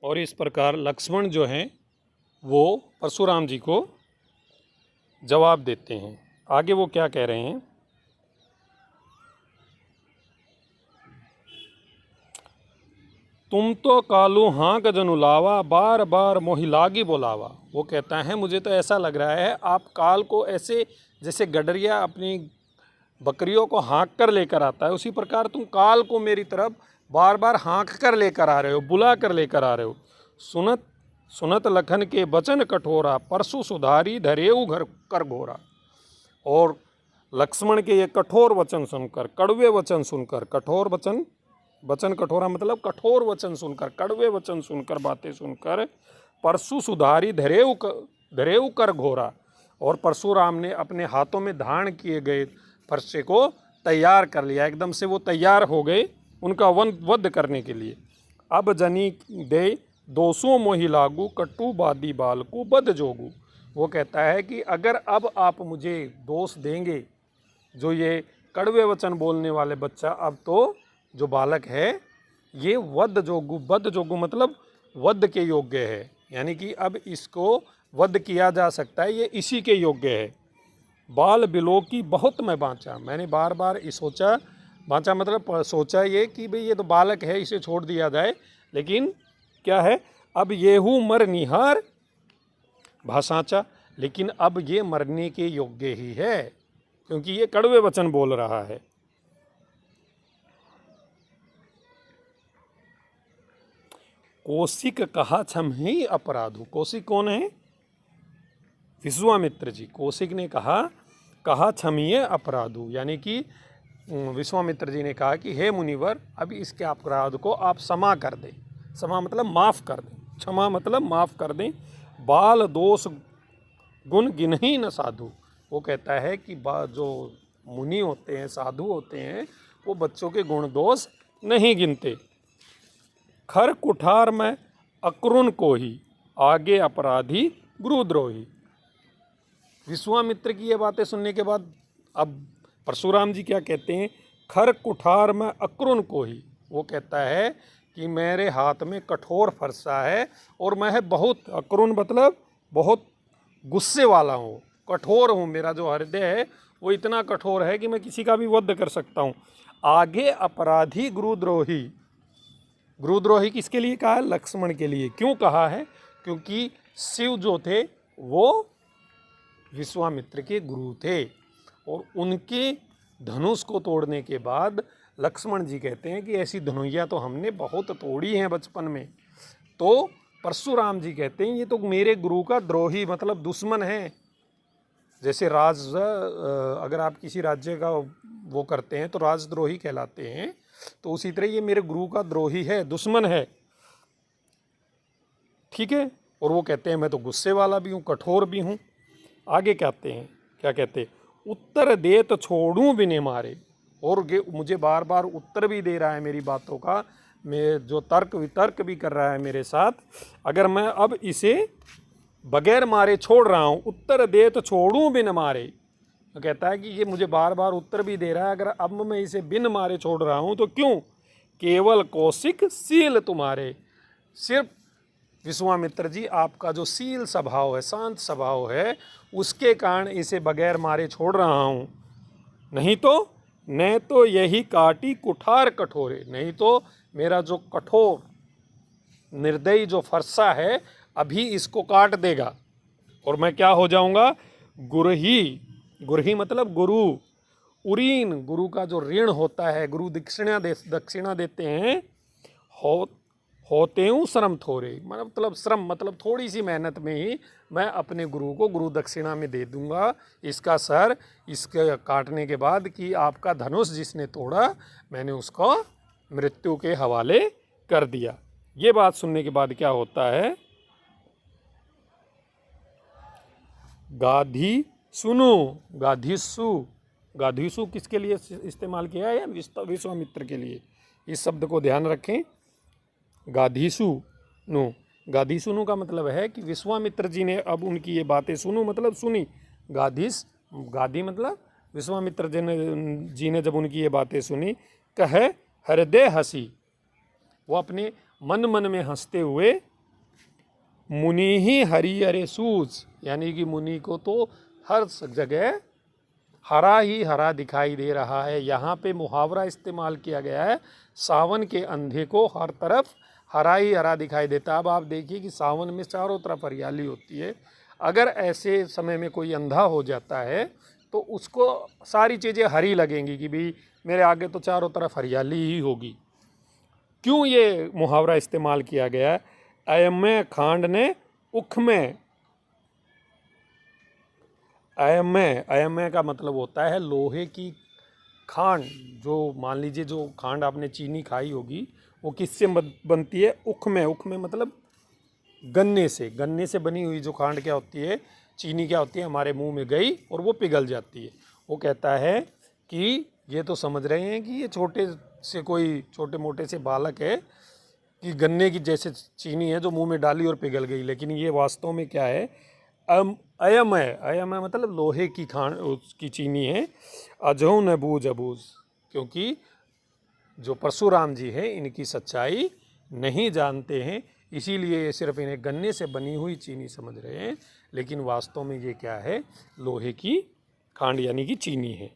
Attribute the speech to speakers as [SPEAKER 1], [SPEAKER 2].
[SPEAKER 1] और इस प्रकार लक्ष्मण जो हैं वो परशुराम जी को जवाब देते हैं। आगे वो क्या कह रहे हैं, तुम तो कालू हाँक जनु लावा, बार बार मोहि लागी बोलावा। वो कहता है मुझे तो ऐसा लग रहा है आप काल को ऐसे जैसे गडरिया अपनी बकरियों को हाँक कर लेकर आता है, उसी प्रकार तुम काल को मेरी तरफ बार बार हाँक कर लेकर आ रहे हो, बुला कर लेकर आ रहे हो। सुनत सुनत लखन के वचन कठोरा, परसु सुधारी धरेऊ घर कर घोरा। और लक्ष्मण के ये कठोर वचन सुनकर, कड़वे वचन सुनकर, कठोर वचन, वचन कठोरा मतलब कठोर वचन सुनकर, कड़वे वचन सुनकर, बातें सुनकर, परसु सुधारी धरेऊ कर घोरा। और परशुराम ने अपने हाथों में धारण किए गए फरसे को तैयार कर लिया, एकदम से वो तैयार हो गए उनका वध करने के लिए। अब जनी दे दोषों मोहि लागू, कट्टू बादी बालकू बद जोगू। वो कहता है कि अगर अब आप मुझे दोष देंगे, जो ये कड़वे वचन बोलने वाले बच्चा अब तो जो बालक है ये वध जोगू, बद जोगू मतलब वध के योग्य है, यानी कि अब इसको वध किया जा सकता है, ये इसी के योग्य है। बाल बिलो की बहुत मैं बाँचा, मैंने बार बार ये सोचा, बाँचा मतलब सोचा ये कि भाई ये तो बालक है, इसे छोड़ दिया जाए, लेकिन क्या है अब येहू मर निहार भाषाचा, लेकिन अब ये मरने के योग्य ही है क्योंकि ये कड़वे वचन बोल रहा है। कौशिक कहा छम ही अपराधु। कौशिक कौन है? विश्वामित्र जी। कौशिक ने कहा छमिए अपराधु, यानी कि विश्वामित्र जी ने कहा कि हे मुनिवर अब इसके अपराध को आप क्षमा कर दें। क्षमा मतलब माफ़ कर दें, क्षमा मतलब माफ़ कर दें। बाल दोष गुण गिनहि न साधु। वो कहता है कि जो मुनि होते हैं, साधु होते हैं, वो बच्चों के गुण दोष नहीं गिनते। खर कुठार में अक्रुन को ही, आगे अपराधी गुरुद्रोही। विश्वामित्र की ये बातें सुनने के बाद अब परशुराम जी क्या कहते हैं, खर कुठार में अक्रुन को ही। वो कहता है कि मेरे हाथ में कठोर फरसा है और मैं बहुत, अक्रुन मतलब बहुत गुस्से वाला हूँ, कठोर हूँ, मेरा जो हृदय है वो इतना कठोर है कि मैं किसी का भी वध कर सकता हूँ। आगे अपराधी गुरुद्रोही। गुरुद्रोही किसके लिए कहा है? लक्ष्मण के लिए। क्यों कहा है? क्योंकि शिव जो थे वो विश्वामित्र के गुरु थे और उनके धनुष को तोड़ने के बाद लक्ष्मण जी कहते हैं कि ऐसी धनुइया तो हमने बहुत तोड़ी हैं बचपन में। तो परशुराम जी कहते हैं ये तो मेरे गुरु का द्रोही मतलब दुश्मन है। जैसे अगर आप किसी राज्य का वो करते हैं तो राजद्रोही कहलाते हैं, तो उसी तरह ये मेरे गुरु का द्रोही है, दुश्मन है, ठीक है। और वो कहते हैं मैं तो गुस्से वाला भी हूँ, कठोर भी हूँ। आगे कहते हैं, क्या कहते हैं, उत्तर दे तो छोड़ूं बिने मारे। और मुझे बार बार उत्तर भी दे रहा है मेरी बातों का, मैं जो तर्क वितर्क भी कर रहा है मेरे साथ, अगर मैं अब इसे बगैर मारे छोड़ रहा हूँ, उत्तर दे तो छोड़ूं बिन मारे। तो कहता है कि ये मुझे बार बार उत्तर भी दे रहा है, अगर अब मैं इसे बिन मारे छोड़ रहा हूँ तो क्यों? केवल कौशिक शील तुम्हारे। सिर्फ विश्वामित्र जी आपका जो शील स्वभाव है, शांत स्वभाव है, उसके कारण इसे बगैर मारे छोड़ रहा हूँ। नहीं तो यही काटी कुठार कठोरे, नहीं तो मेरा जो कठोर निर्दयी जो फरसा है अभी इसको काट देगा और मैं क्या हो जाऊंगा? गुरही मतलब गुरु, उरीन, गुरु का जो ऋण होता है, गुरु दक्षिणा देते हैं, होते हूँ श्रम थोड़े, मतलब श्रम मतलब थोड़ी सी मेहनत में ही मैं अपने गुरु को गुरु दक्षिणा में दे दूंगा इसका सर, इसके काटने के बाद कि आपका धनुष जिसने तोड़ा मैंने उसको मृत्यु के हवाले कर दिया। ये बात सुनने के बाद क्या होता है? गाधी सुनो, गाधीसु किसके लिए इस्तेमाल किया है? विश्वामित्र के लिए। इस शब्द को ध्यान रखें। गाधीसुनु का मतलब है कि विश्वामित्र जी ने अब उनकी ये बातें सुनो मतलब सुनी। गाधी मतलब विश्वामित्र जी ने जब उनकी ये बातें सुनी, कहे हृदय हंसी, वो अपने मन में हंसते हुए मुनि ही हरिहरे सूझ, यानी कि मुनि को तो हर जगह हरा ही हरा दिखाई दे रहा है। यहाँ पे मुहावरा इस्तेमाल किया गया है, सावन के अंधे को हर तरफ हरा ही हरा दिखाई देता है। अब आप देखिए कि सावन में चारों तरफ हरियाली होती है, अगर ऐसे समय में कोई अंधा हो जाता है तो उसको सारी चीज़ें हरी लगेंगी कि भाई मेरे आगे तो चारों तरफ हरियाली ही होगी। क्यों ये मुहावरा इस्तेमाल किया गया है? अयमे खांड ने उख में, अयमे का मतलब होता है लोहे की खांड। जो मान लीजिए जो खांड आपने चीनी खाई होगी वो किससे बनती है? उख में। उख में मतलब गन्ने से, गन्ने से बनी हुई जो खांड क्या होती है, चीनी क्या होती है, हमारे मुंह में गई और वो पिघल जाती है। वो कहता है कि ये तो समझ रहे हैं कि ये छोटे से कोई छोटे मोटे से बालक है कि गन्ने की जैसे चीनी है जो मुंह में डाली और पिघल गई, लेकिन ये वास्तव में क्या है? अयम है। अयम है मतलब लोहे की खांड उसकी चीनी है। अजहु न बूझ अबूझ, क्योंकि जो परशुराम जी हैं इनकी सच्चाई नहीं जानते हैं, इसीलिए सिर्फ इन्हें गन्ने से बनी हुई चीनी समझ रहे हैं, लेकिन वास्तव में ये क्या है? लोहे की खांड यानी कि चीनी है।